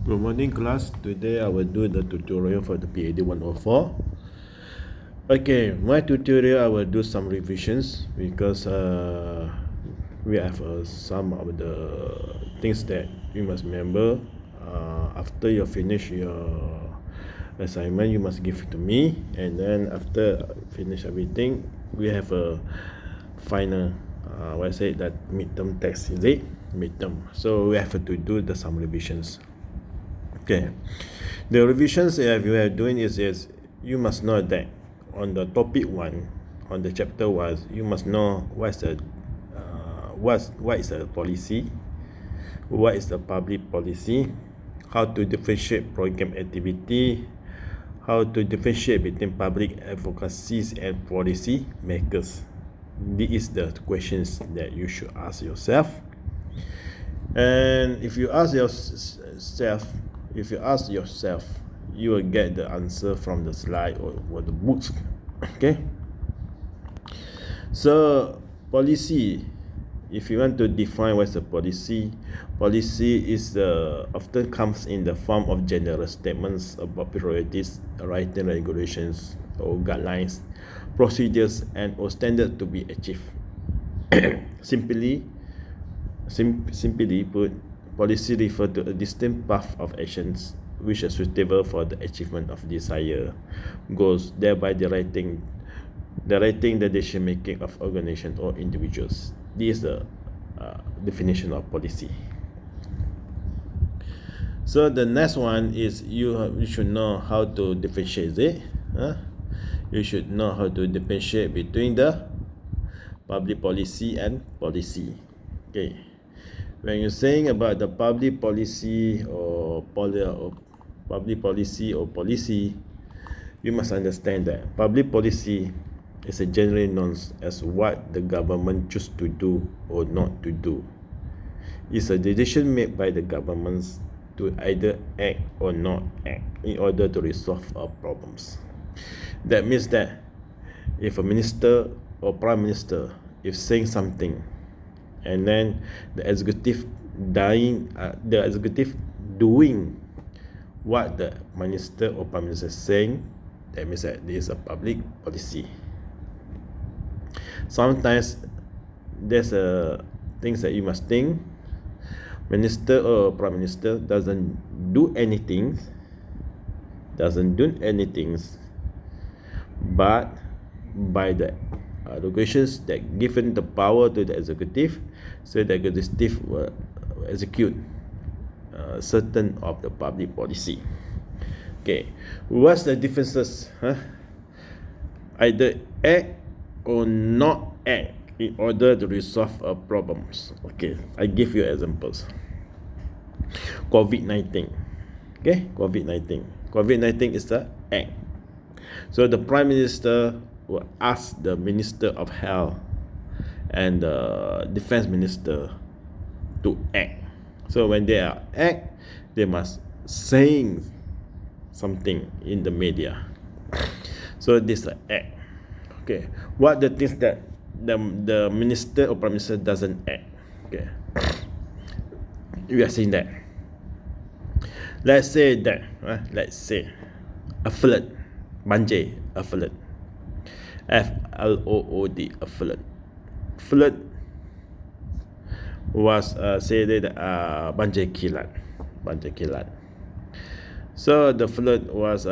Good morning class. Today I will do the tutorial for the Pad104. Okay, my tutorial I will do some revisions because we have some of the things that you must remember. After you finish your assignment, you must give it to me, and then after finish everything, we have a final. What I say that midterm test, is it? Midterm. So we have to do some revisions. Okay, the revisions that you are doing is you must know that on the topic 1, on the chapter 1, you must know what is a policy, what is the public policy, how to differentiate program activity, how to differentiate between public advocacies and policy makers. These are the questions that you should ask yourself. And if you ask yourself, you will get the answer from the slide or the books. Okay. So policy, if you want to define what's a policy is often comes in the form of general statements about priorities, written regulations or guidelines, procedures and or standards to be achieved. Simply put, policy refer to a distinct path of actions which are suitable for the achievement of desired goals, thereby directing the decision making of organizations or individuals. This is the definition of policy. So the next one is you should know how to differentiate it. You should know how to differentiate between the public policy and policy. Okay. When you're saying about the public policy or policy, you must understand that public policy is a generally known as what the government chooses to do or not to do. It's a decision made by the governments to either act or not act in order to resolve our problems. That means that if a minister or prime minister is saying something, and then the executive doing what the minister or prime minister is saying, that means that this is a public policy. Sometimes there's things that you must think. Minister or prime minister doesn't do anything, but by the locations that given the power to the executive, so the executive will execute certain of the public policy. Okay, what's the differences? Either act or not act in order to resolve problems. Okay, I give you examples. COVID-19. Okay, COVID-19 is the act. So the prime minister will ask the minister of health and the defense minister to act. So when they act, they must say something in the media. So this is the act. Okay, what the things that the minister or prime minister doesn't act? Okay, we are saying that. Let's say a flood, banjir, a flood. FLOOD, a flood. Flood was say that banjir kilat. So the flood was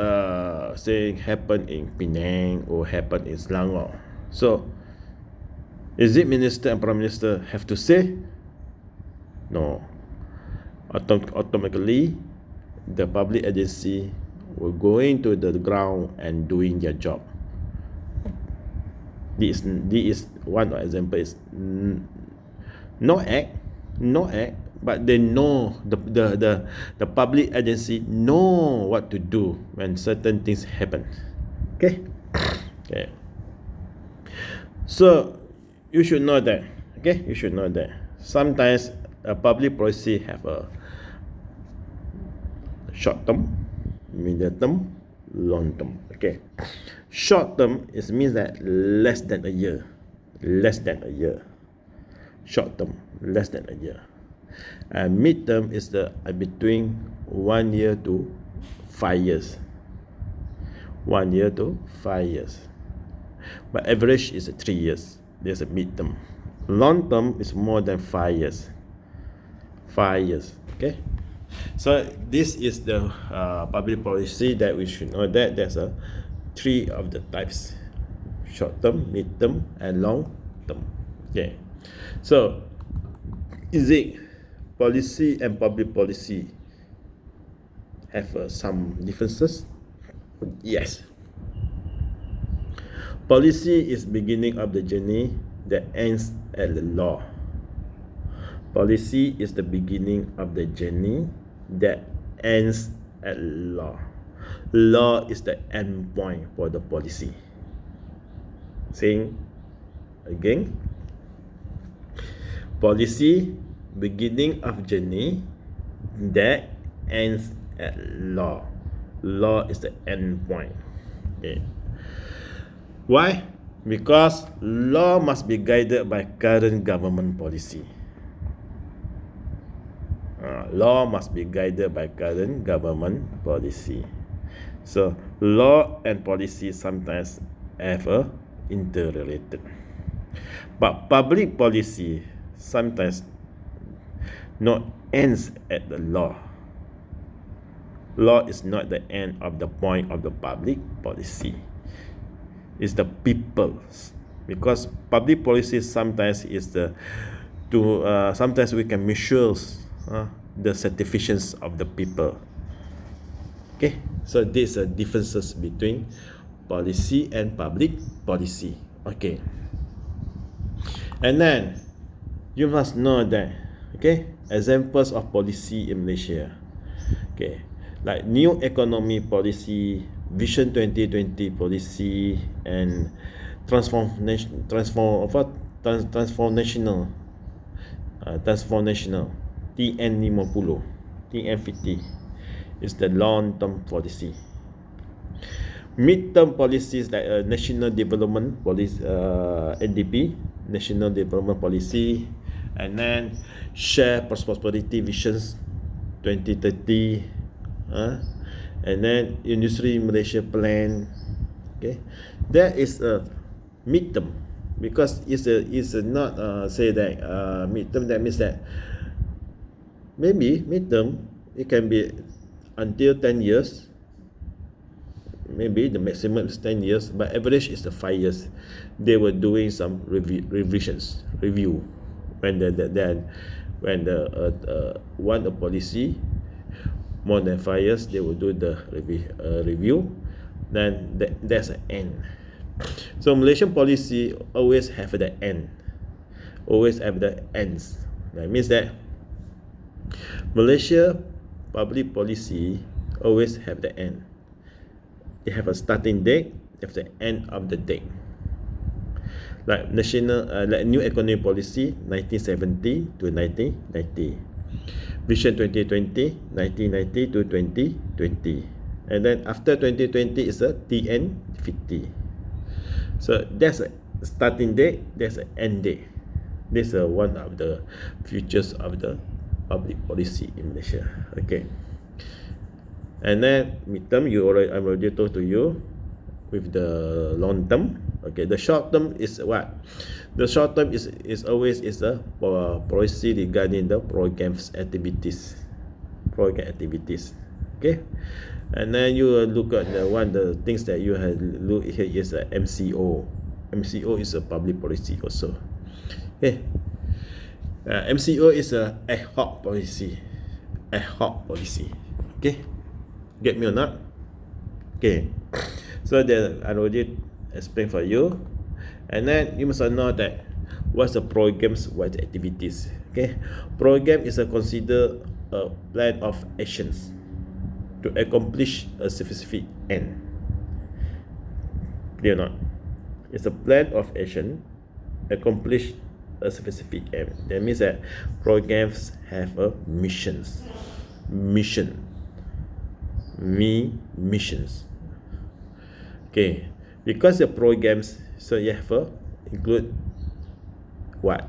saying happened in Penang or happened in Selangor. So is it minister and prime minister have to say? No. Automatically the public agency will go into the ground and doing their job. This is one example is no act, but they know the public agency know what to do when certain things happen. Okay. So you should know that. Okay, you should know that sometimes a public policy have a short term, medium term, long term. Okay, short term means that less than a year. Short term, less than a year. and midterm is the between 1 year to 5 years. 1 year to 5 years. But average is 3 years. There's a midterm. Long term is more than 5 years. 5 years. Okay. So this is the public policy that we should know, that there's a 3 of the types: short term, mid term, and long term. Okay. So is it policy and public policy have some differences? Yes. Policy is beginning of the journey that ends at the law. Policy is the beginning of the journey that ends at law. Law is the end point for the policy. Saying again, policy, beginning of journey that ends at law. Law is the end point. Okay. Why? Because law must be guided by current government policy. Law must be guided by current government policy. So law and policy sometimes have a interrelated. But public policy sometimes not ends at the law. Law is not the end of the point of the public policy. It's the people's, because public policy sometimes is sometimes we can measure the satisfactions of the people. Okay, so these are differences between policy and public policy. Okay, and then you must know that, okay, examples of policy in Malaysia, okay, like new economy policy, Vision 2020 policy, and transformational TN50 is the long-term policy. Mid-term policies like national development policy, NDP, national development policy, and then share prosperity visions 2030, and then industry Malaysia plan. Okay, that is a midterm, because it's not say that midterm, that means that maybe midterm it can be until 10 years, maybe the maximum is 10 years, but average is the 5 years. They were doing some review when one policy more than 5 years, they will do the review. Then that's an end. So Malaysian policy always have the end, always have the ends. That means that Malaysia public policy always have the end. They have a starting date, they have the end of the date. Like national, like new economy policy 1970 to 1990, Vision 2020 1990 to 2020, and then after 2020 is a TN50. So that's a starting date, that's an end date. This is one of the features of the public policy in Malaysia. Okay, and then midterm, I already told to you with the long term. Okay, the short term is what? The short term is always a policy regarding the program activities. Okay, and then you look at the things that you have look here is a MCO. MCO is a public policy also. Okay, MCO is a ad hoc policy. Okay, get me or not? Okay, so then I already explained for you, and then you must know that what's the programs, what the activities. Okay, program is consider a plan of actions to accomplish a specific end. Clear or not? It's a plan of action accomplish a specific end. That means that programs have a missions. Okay, because the programs, so you have include what?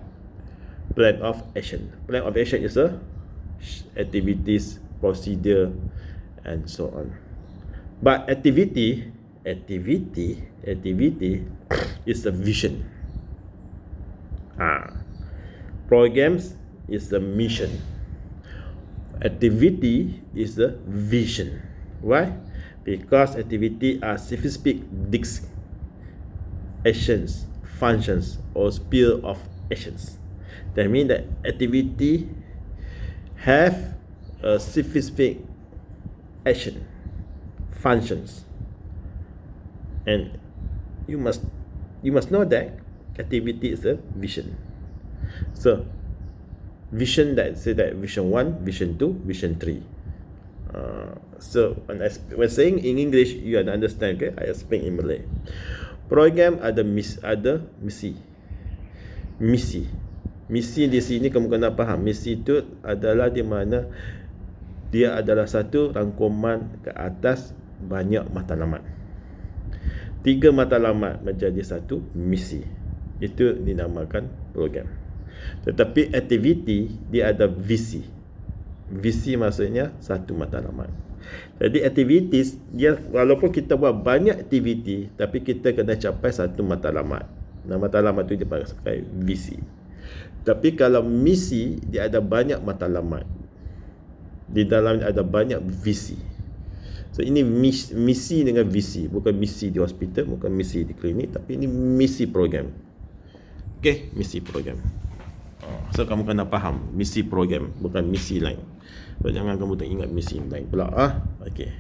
Plan of action. Plan of action is a activities, procedure, and so on. But activity is a vision. Programs is a mission. Activity is a vision. Why? Because activity are specific disks, actions, functions, or sphere of actions. That means that activity have a specific action, functions, and you must know that activity is a vision. So vision, that say that vision 1, vision 2, vision 3. So when saying in English, you understand, okay? I explain in Malay. Program ada misi. Misi di sini kamu kena faham. Misi itu adalah di mana dia adalah satu rangkuman ke atas banyak matlamat. 3 matlamat menjadi satu misi. Itu dinamakan program. Tetapi aktiviti dia ada visi. Visi maksudnya satu matlamat. Jadi aktivitis dia, walaupun kita buat banyak aktiviti, tapi kita kena capai satu matlamat. Nah, matlamat itu dipanggil visi. Tapi kalau misi, dia ada banyak matlamat. Di dalamnya ada banyak visi. So ini misi dengan visi, bukan misi di hospital, bukan misi di klinik, tapi ini misi program. Okay, misi program. So kamu kena faham misi program, bukan misi lain. So, jangan kamu ingat misi lain pula. Okay.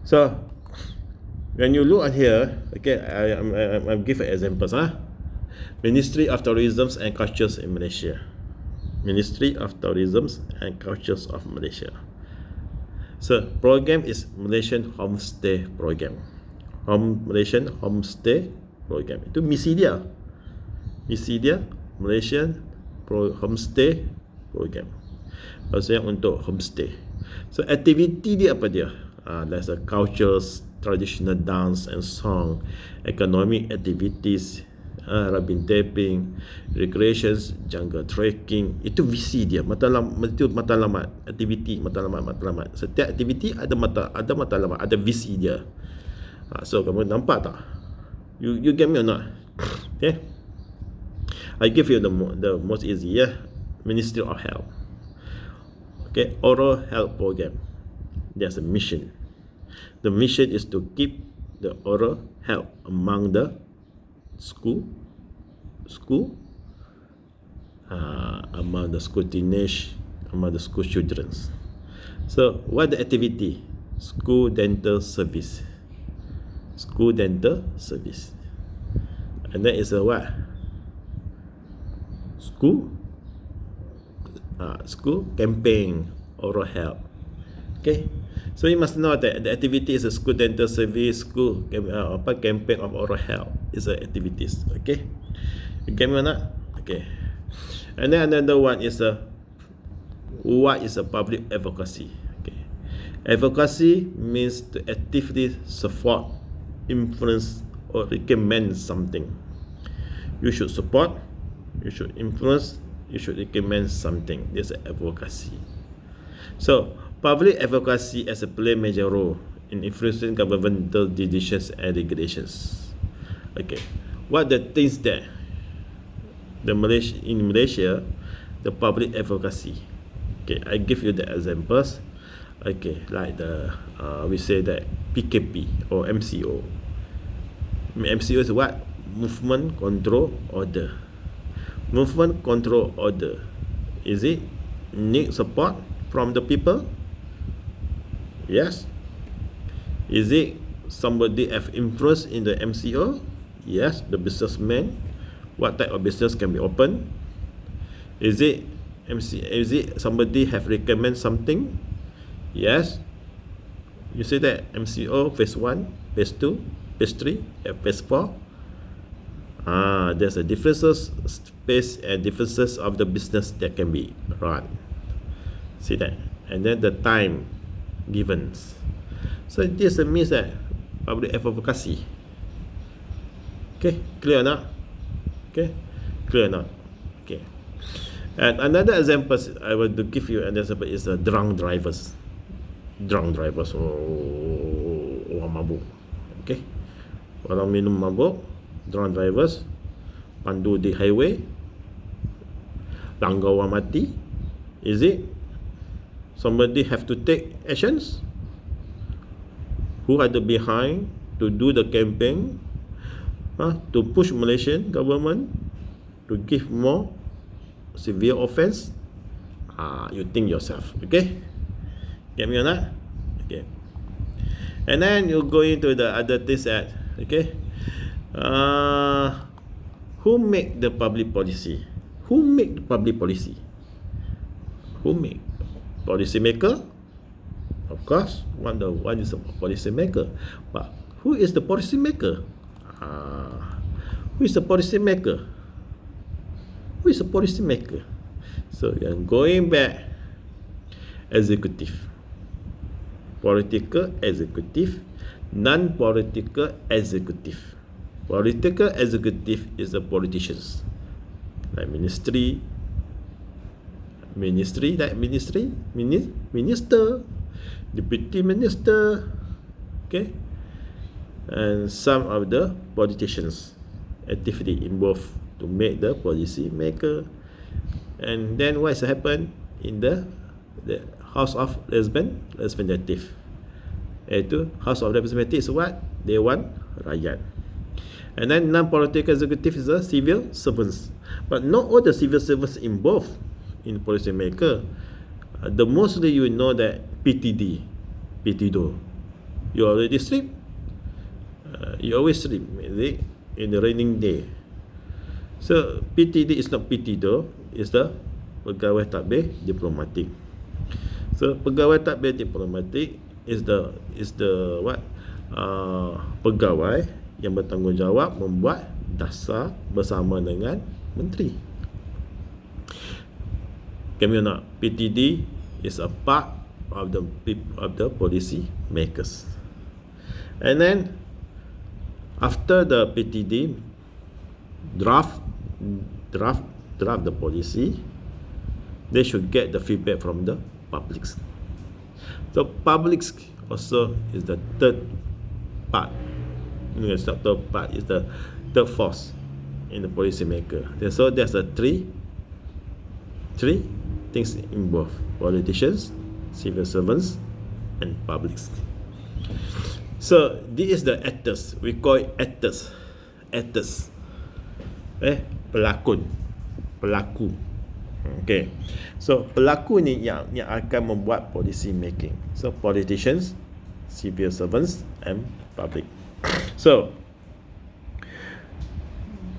So when you look at here, okay, I'll give examples. Ministry of Tourism and Cultures in Malaysia. Ministry of Tourism and Cultures of Malaysia. So program is Malaysian Homestay Program. Malaysian Homestay Program. Itu misi dia. Misi dia Malaysian Homestay Program. Maksudnya untuk homestay. So activity dia apa dia? There's a cultures, traditional dance and song, economic activities, rabin tapping, recreations, jungle trekking. Itu visi dia. Matlamat, aktiviti, matlamat. Setiap aktiviti ada matlamat, ada visi dia. So kamu nampak tak? You get me or not? Okay. I give you the most easy, Ministry of Health. Okay, oral health program. There's a mission. The mission is to keep the oral health among the school, among the school teenage, among the school children. So what the activity? School dental service. School dental service. And then is a what? School campaign oral health. Okay, so you must know that the activity is a school dental service, school campaign of oral health is a activities. Okay, you get me or not? Okay, and then another one is what is a public advocacy? Okay, advocacy means to actively support, influence, or recommend something. You should support, you should influence, you should recommend something. This is advocacy. So public advocacy as a play major role in influencing governmental decisions and regulations. Okay, what the things that in Malaysia, the public advocacy. Okay, I give you the examples. Okay, like we say that PKP or MCO. MCO is what? Movement Control Order. Movement Control Order. Is it need support from the people? Yes. Is it somebody have influence in the MCO? Yes. The businessman. What type of business can be open? Is it somebody have recommend something? Yes. You say that MCO phase 1, phase 2, phase 3, phase 4. There's a differences space and differences of the business that can be run. See that? And then the time given. So this means that public advocacy. Okay, clear or not? Okay, clear or not? Okay. And another example I will give you an example is drunk drivers. Drunk drivers, orang mabuk. Okay, orang minum mabuk, drunk drivers, pandu di highway, langgar orang mati. Is it somebody have to take actions? Who are the behind to do the campaign, to push Malaysian government to give more severe offence? You think yourself, okay? Get me or not? Okay. And then you go into the other things that, okay, who make the public policy? Who make the public policy? Who make? Policy maker? Of course, one is a policy maker. But who is the policy maker? Who is the policy maker? Who is the policy maker? So you're going back, executive. Political executive, non-political executive. Political executive is the politicians, like minister, deputy minister, okay, and some of the politicians actively involved to make the policy maker. And then what has happened in the House of Representative, iaitu House of Representative is what? Dewan Rakyat. And then non-political executive is the civil servants. But not all the civil servants involved in policy maker. The mostly you know that PTD, you already sleep. You always sleep, is it? In the raining day. So PTD is not PTDO, is the pegawai takbir diplomatik. So pegawai takbir diplomatik is the what? Pegawai yang bertanggungjawab membuat dasar bersama dengan menteri. Can you not? PTD is a part of the policy makers. And then after the PTD draft the policy, they should get the feedback from the public. So public also is the third part. It's not third part, it's the third force in the policy maker. So there's a three things involved: politicians, civil servants, and publics. So this is the actors. We call it actors. Pelaku. Okay. So pelaku ni yang akan membuat policy making. So politicians, civil servants, and public. So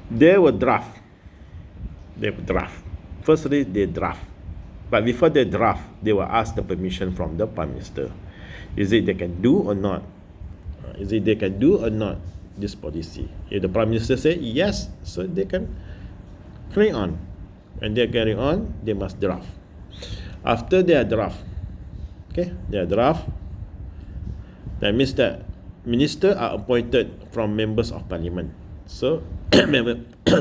they will draft. Firstly, they draft. But before they draft, they will ask the permission from the Prime Minister. Is it they can do or not? This policy? If the Prime Minister say yes, so they can carry on. And they carry on, they must draft. After they are draft, that means that ministers are appointed from members of parliament. So,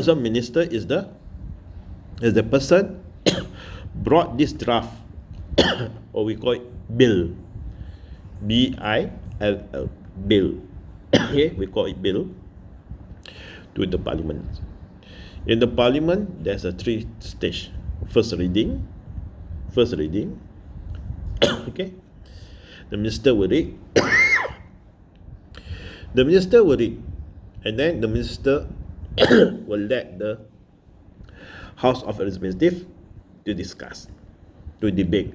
so minister is the person brought this draft, or we call it bill, B-I-L-L, bill. Okay, we call it bill to the parliament. In the parliament, there's a 3 stage. First reading. Okay, the minister will read. And then the minister will let the House of Representatives to discuss, to debate.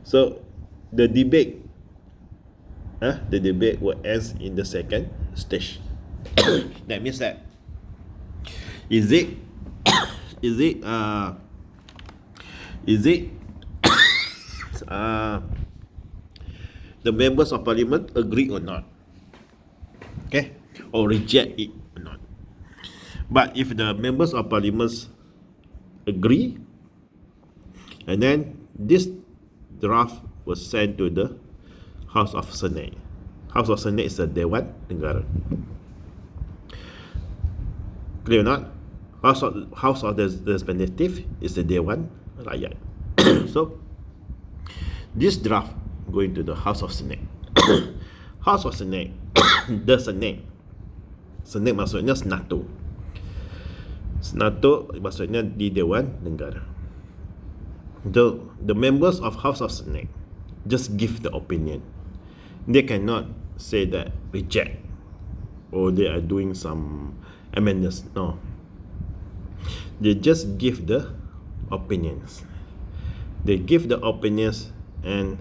So the debate will end in the second stage. That means that is it the members of parliament agree or not, okay, or reject it or not. But if the members of parliament agree, and then this draft was sent to the House of Senate. House of Senate is the Dewan Negara. Clear or not? House of the Representative is the Dewan Rakyat. So this draft going to the House of Senate. House of Senate, the Senate. Senate maksudnya Senato. Senato maksudnya di Dewan Negara. The members of House of Senate just give the opinion. They cannot say that reject or they are doing some amendments. No. They just give the opinions. They give the opinions and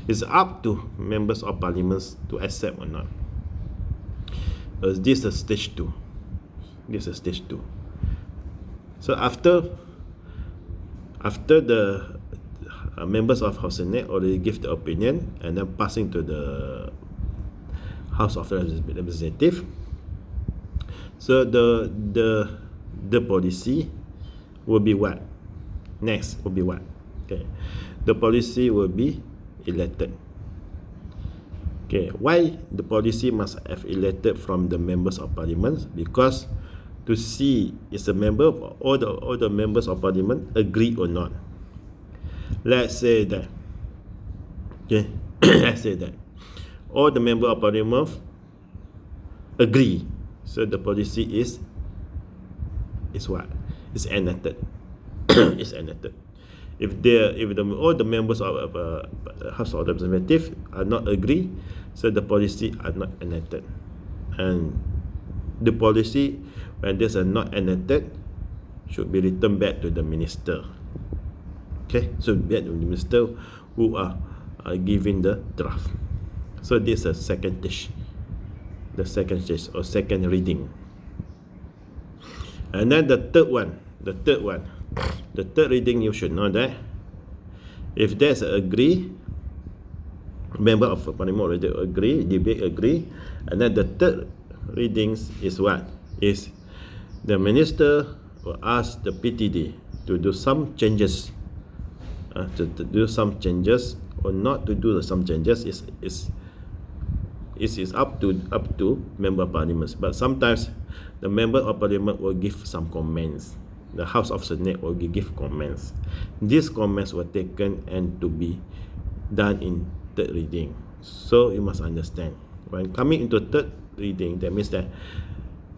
it's up to members of parliament to accept or not. This is stage 2. This is stage 2. So after the members of House Senate already give the opinion and then passing to the House of Representative, so the policy will be what? Next will be what? Okay, the policy will be elected. Okay, why the policy must have elected from the members of parliament? Because to see is a member of all the members of parliament agree or not. Let's say that, okay, let's say that all the members of parliament agree, so the policy is what? Is enacted. Is enacted. If all the members of House of Representatives are not agree, so the policy are not enacted. And the policy, when this are not enacted, should be returned back to the minister. Okay, so back to the minister who are giving the draft. So this is a second stage, the second stage or second reading. And then the third reading, you should know that if there's a agree, member of parliament already agree, debate agree, and then the third readings is what? Is the minister will ask the PTD to do some changes, to do some changes or not to do some changes is up to member of parliament. But sometimes the member of parliament will give some comments. The House of Senate will give comments. These comments were taken and to be done in third reading. So you must understand, when coming into third reading, that means that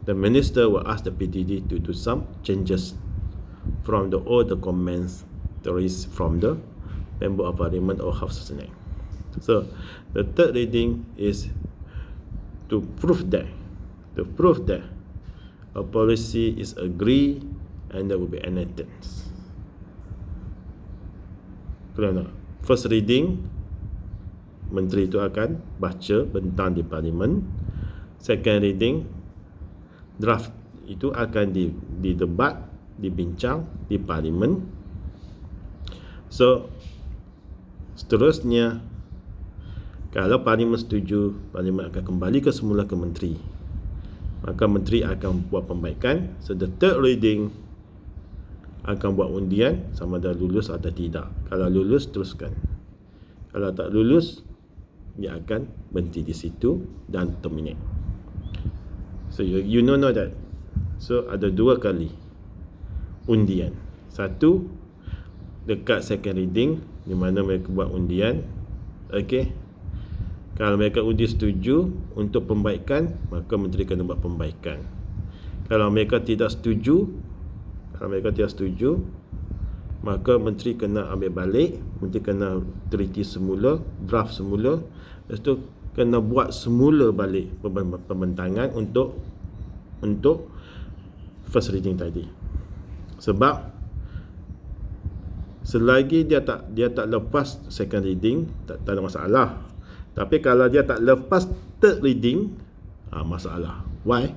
the minister will ask the PTD to do some changes from all the comments there is from the member of parliament or House of Senate. So the third reading is to prove that a policy is agreed and that will be enacted. Kerana first reading, menteri itu akan baca bentang di parlimen. Second reading, draft itu akan didebat, dibincang di parlimen. So seterusnya, kalau parlimen setuju, parlimen akan kembali ke semula ke menteri. Maka menteri akan buat pembaikan. So the third reading akan buat undian sama ada lulus atau tidak. Kalau lulus, teruskan. Kalau tak lulus, dia akan berhenti di situ dan terminate. So you know that. So ada dua kali undian. Satu dekat second reading, di mana mereka buat undian. Okay, kalau mereka undi setuju untuk pembaikan, maka menteri kena buat pembaikan. Kalau mereka tidak setuju, maka menteri kena ambil balik, menteri kena teliti semula, draft semula, lepas tu kena buat semula balik pembentangan untuk first reading tadi. Sebab selagi dia tak lepas second reading, tak ada masalah. Tapi kalau dia tak lepas third reading, masalah. Why?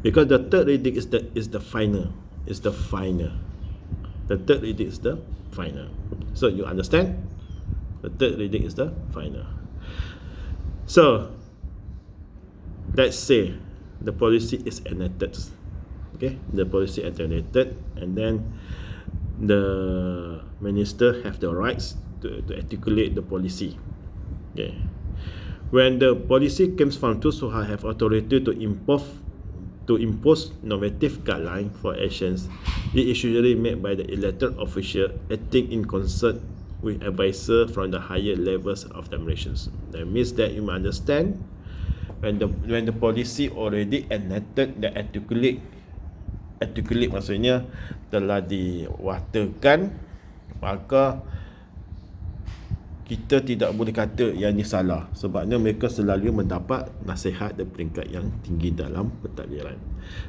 Because the third reading is the final. The third reading is the final. So you understand? The third reading is the final. So let's say the policy is enacted. Okay, the policy is enacted, and then the minister have the rights to articulate the policy. Okay, when the policy comes from those who have authority to impose to impose normative guideline for actions. It is usually made by the elected official acting in concert with advisor from the higher levels of the administrations. That means that you understand when the policy already enacted, the articulate maksudnya telah diwatakan, maka kita tidak boleh kata yang ini salah, sebabnya mereka selalu mendapat nasihat dan peringkat yang tinggi dalam pentadbiran.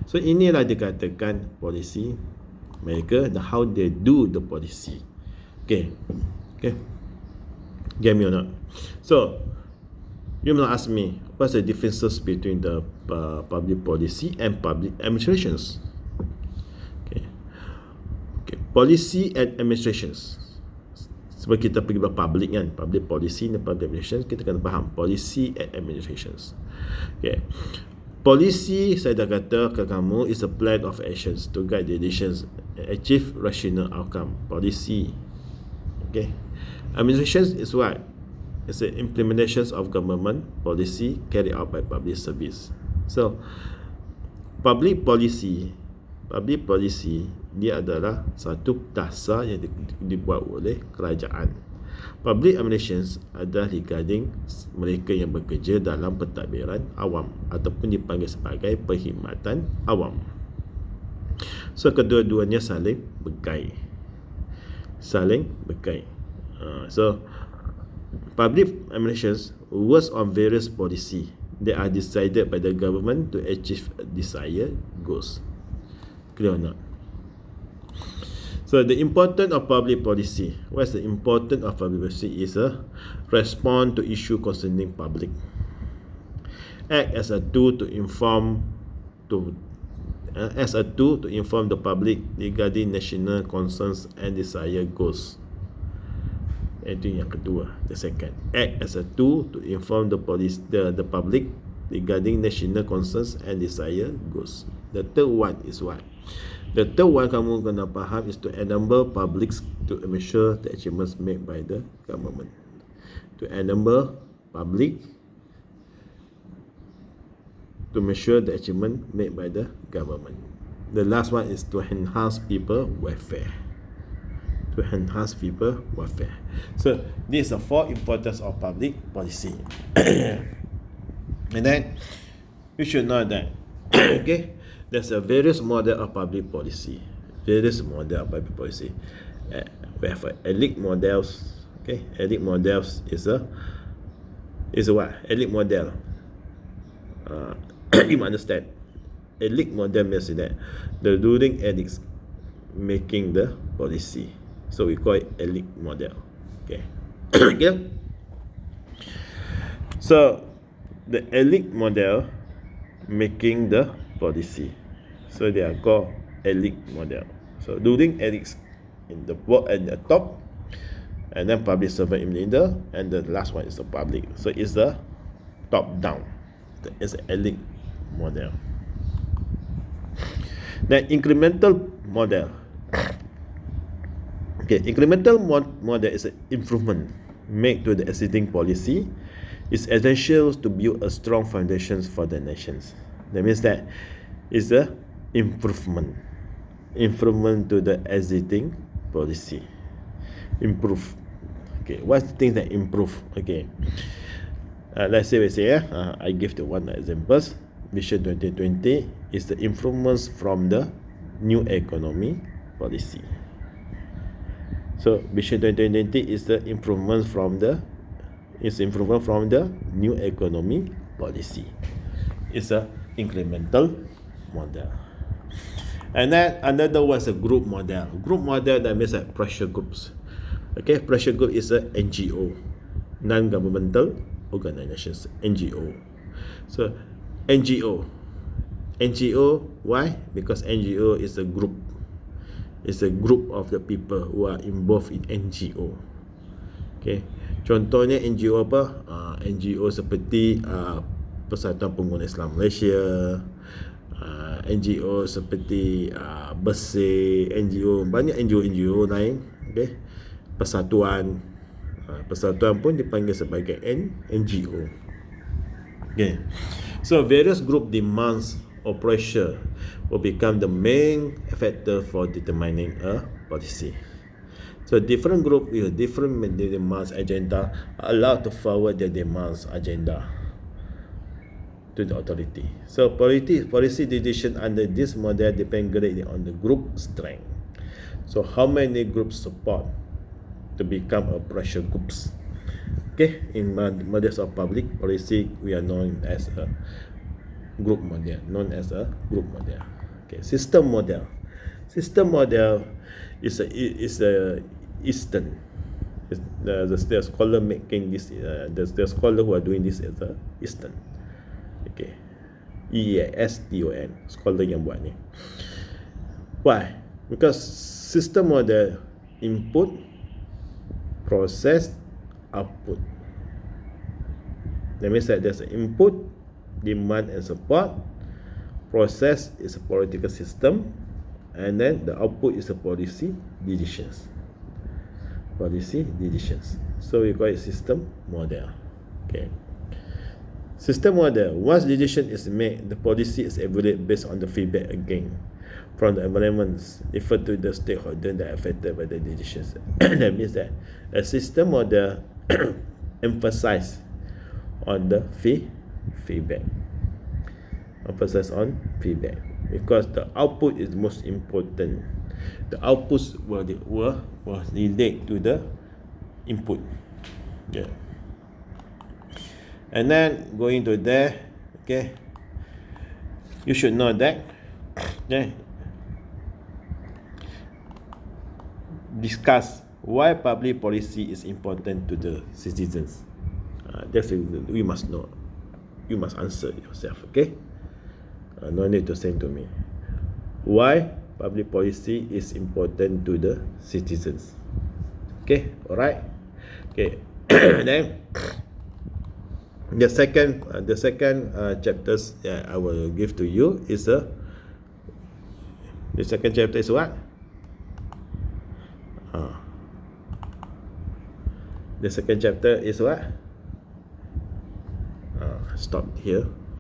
So inilah dikatakan polisi mereka, how they do the policy. Okay, get me or not? So you must ask me, what's the differences between the public policy and public administrations? Okay, policy and administrations. Sebab kita pergi public kan, public policy dan public administrations, kita kena faham policy and administrations. Okay, policy saya dah kata ke kamu is a plan of actions to guide the decisions and achieve rational outcome. Policy. Okay, administrations is what? It's the implementations of government policy carried out by public service. So public policy dia adalah satu dasar yang dibuat oleh kerajaan. Public administrations adalah regarding mereka yang bekerja dalam pentadbiran awam ataupun dipanggil sebagai perkhidmatan awam. So kedua-duanya saling berkait. So public administrations works on various policy that are decided by the government to achieve desired goals. Clear or not? So the importance of public policy. What's the importance of public policy? Is a respond to issue concerning public. Act as a tool to inform the public regarding national concerns and desired goals. Itu yang kedua. The second, act as a tool to inform the public regarding national concerns and desired goals. The third one is what? The third one kamu kena faham is to enable publics to ensure the achievements made by the government. To enable public to measure the achievement made by the government. The last one is to enhance people welfare. So these are four importance of public policy. And then you should know that okay, there's a various model of public policy. We have elite models. Okay, elite models is what? Elite model. You understand? Elite model means that the ruling elites making the policy. So we call it elite model. Okay. Okay. So the elite model making the policy. So they are called elite model. So ruling elites in the at the top, and then public servant in the middle, and the last one is the public. So it's the top down. It's an elite model. Then incremental model. Okay, incremental model is an improvement made to the existing policy. It's essential to build a strong foundations for the nations. That means that it's a improvement to the existing policy. Improve. Okay, what's the thing that improve? Okay, let's say I give the one examples. Vision 2020 is the improvements from the new economy policy. So Vision 2020 is the improvement from the new economy policy. It's a incremental model. And then another one is a group model. Group model, that means like pressure groups. Okay, pressure group is a NGO, non-governmental organizations, NGO. So NGO, why? Because NGO is a group. It's a group of the people who are involved in NGO. Okay, contohnya NGO apa? NGO seperti Persatuan Pengguna Islam Malaysia, NGO seperti Bersih, NGO, banyak NGO lain. Okay, persatuan pun dipanggil sebagai NGO. Okay, so various group demands or pressure will become the main factor for determining a policy. So different group with different demands agenda are allowed to forward their demands agenda to the authority. So policy decision under this model depend greatly on the group strength. So how many groups support to become a pressure groups? Okay, in models of public policy, we are known as a group model. Okay, system model. System model is a Eastern. The scholar making this. The scholar who are doing this is a Eastern. Okay, EASTON, scholar yang buat ni. Why? Because system model input, process, output. That means that there's an input, demand and support. Process is a political system, and then the output is a policy decisions. So we call it system model. Okay. System model. Once decision is made, the policy is evaluated based on the feedback again from the environments referred to the stakeholder that are affected by the decisions. That means that a system model emphasize on the feedback. Emphasis on feedback because the output is most important. The outputs were relate to the input. Yeah. And then going to there, okay, you should know that. Okay. Discuss why public policy is important to the citizens. That's we must know. You must answer yourself. Okay. No need to send to me. Why public policy is important to the citizens? Okay. Alright. Okay. Then the second chapters I will give to you is the second chapter is what? The second chapter is what? Stop here.